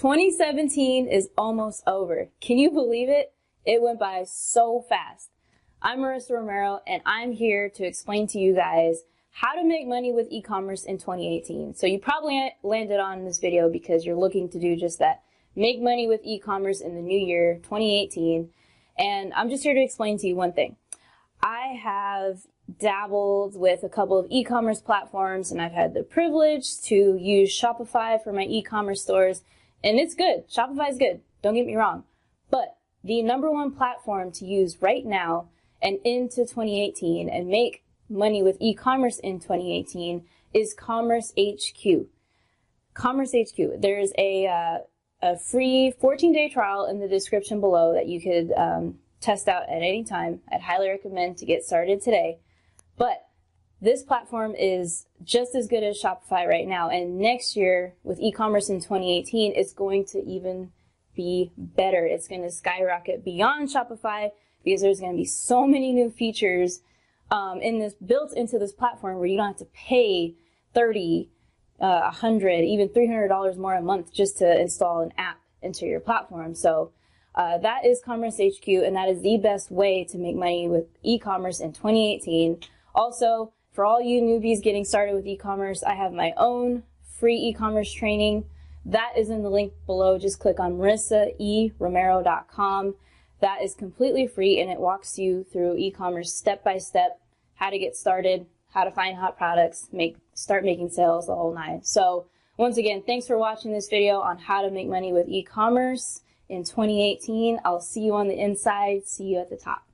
2017 is almost over. Can you believe it? It went by so fast. I'm Marissa Romero, and I'm here to explain to you guys how to make money with e-commerce in 2018. So you probably landed on this video because you're looking to do just that. Make money with e-commerce in the new year, 2018. And I'm just here to explain to you one thing. I have dabbled with a couple of e-commerce platforms, and I've had the privilege to use Shopify for my e-commerce stores. And it's good. Shopify is good. Don't get me wrong. But the #1 platform to use right now and into 2018 and make money with e-commerce in 2018 is Commerce HQ. Commerce HQ. There's a free 14-day trial in the description below that you could test out at any time. I'd highly recommend to get started today. But this platform is just as good as Shopify right now. And next year, with e-commerce in 2018, it's going to even be better. It's going to skyrocket beyond Shopify because there's going to be so many new features built into this platform where you don't have to pay $30, $100, even $300 more a month just to install an app into your platform. So that is Commerce HQ, and that is the best way to make money with e-commerce in 2018. Also, for all you newbies getting started with e-commerce, I have my own free e-commerce training. That is in the link below. Just click on marissaeromero.com. That is completely free, and it walks you through e-commerce step by step, how to get started, how to find hot products, start making sales, the whole nine. So once again, thanks for watching this video on how to make money with e-commerce in 2018. I'll see you on the inside. See you at the top.